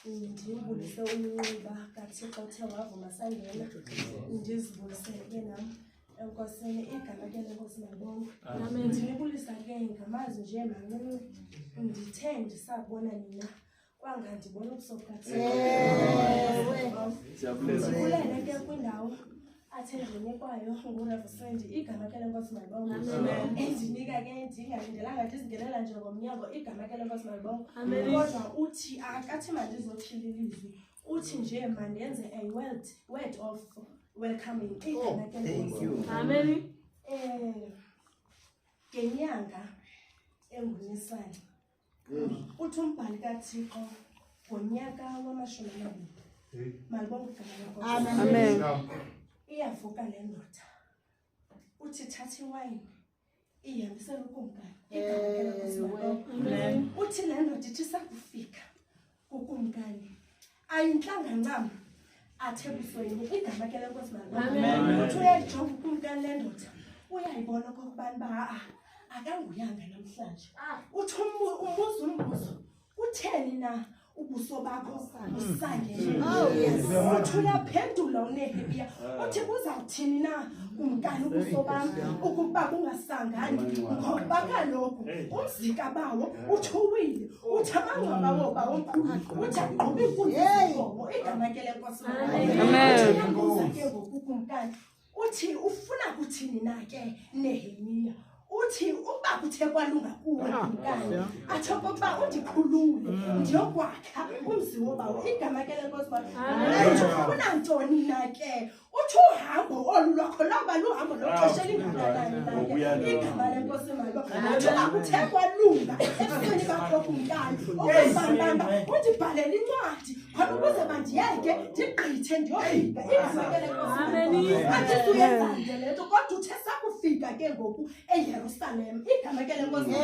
ndibulise umnxiba kaThixo othe wavuma sangena ndizibulise ke nam enkosini igama ke lenkosi malibonke. Ndinibulisa ke ngamazi nje mancinci ndithe ndisabona nina kwanga ndibona ubuso bukaThixo. Ndibulele ke kwindawo athendinikwayo nguRev S igama ke lenkosi malibonke. Endinika ke ndingalindelanga ndizingenela nje ngomnyango igama ke lenkosi malibonke. Kodwa uthi akathi mandizothila ilizwi uthi nje mandenze a word of welcoming igama ke lenkosi. Amen. Ngenyanga enguNisani uthi umbhali kaThixo ngonyaka wama-20 malibonke igama lenkosi. Amen. Iyavuka le ndoda uthi thatha iwayini ihambisela ukumkani uthi le ndoda ithi sakufika kukumkani ayintlanga ncam athe busweni igama ke lenkosi malibonke. Uthi uyayijonga ukumkani le ndoda uyayibona okokubani uba akanguyanga namhlanje. Uthi umbuzo umbuzo utheni na ubuso bakho usangene. Uthi uyaphendula uNehemiya uthi kuzawuthini na kumkani ubuso bam ukuba kungasangani ngoba kaloku umzika bawo uthi uwile uthi amangcwaba woba omkhulu uthi agqobe inkunzi yenkomo igama ke lenkosi. Amen. Ke ngoku kumkani uthi ufuna kuthini na ke Nehemiya uthi uba kuthe kwalunga kuwe kumkani athi okokuba undikhulule ndiyokwakha umzi wobawo igama ke lenkosi. Uthi ufuna ntoni na ke uthi uhambo olu lwakho lawuba luhambo loxesha elingakanani igama lenkosi malibonke. Uthi uba kuthe kwalunga ebusweni bakho kumkani okubambamba undibhalela incwadi khona ukuze bandiyeke ndigqithe ndiyofika igama ke lenkosi. Athi uyenzanje le nto kodwa uthe sakufika ke ngoku eYerusalem igama ke lenkosi.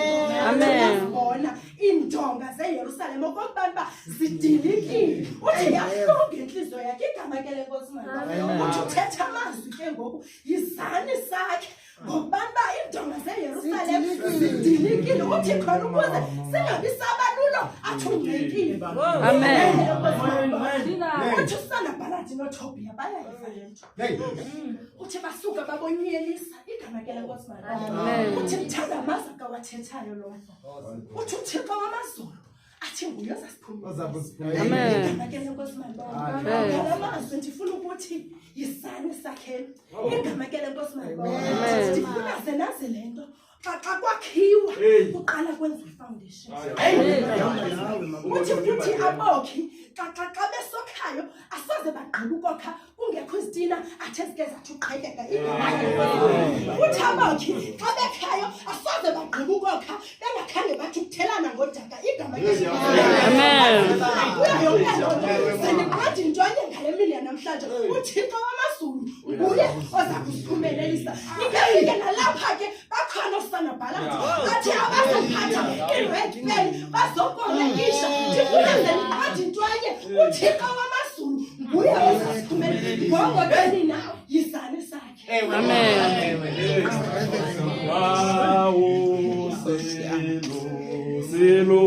Amen. Bona indonga zeYerusalem okokuba zidilikile uthi yahlunga inhliziyo yakhe igama ke lenkosi malibonke. Uthi uthetha amazwi ke ngoku Yizani sakhe ngokuba indonga zeYerusalem zidilikile uthi khona ukuze singabi sabalulo athungekile. Amen. Uthi uSanabhalathi noTobiya bayayiva le nto uthi basuka babonyelisa igama ke lenkosi malibonke. Uthi mthanda amazi akawathethayo lo mfo uthi uThixo wamazulu athi nguye ozasiphumeza. Amen. Igama ke lenkosi malibonke. Ngamazwi ndifuna ukuthi Yizani sakhe igama ke lenkosi malibonke. Ndifuna zenazi le nto xa kwakhiwa kuqala kwenziwe ifoundation. Uthi futhi abokhi xa besokhayo asoze bagqiba ukokha kungekho izitina athe zike zathi uqhekeka igama ke lenkosi. Uthi abokhi xa bekhayo asoze bagqiba ukokha bengakhange bathi ukuthelana ngodaka igama ke lenkosi. Amen. Kuyo yonke loo nto sendiqonda into ngale mini yanamhlanje uThixo wamazulu nguye oza kusiphumelelisa. Ingafike nalapha ke bakhona uSanabhalathi athi abazophatha i-red pen bazokolekisha. Ndifuna ndiqonda into uThixo wamazulu nguye ozasiphumelelisa ngoko ke nina Yizani sakhe. Amen. Wow, selo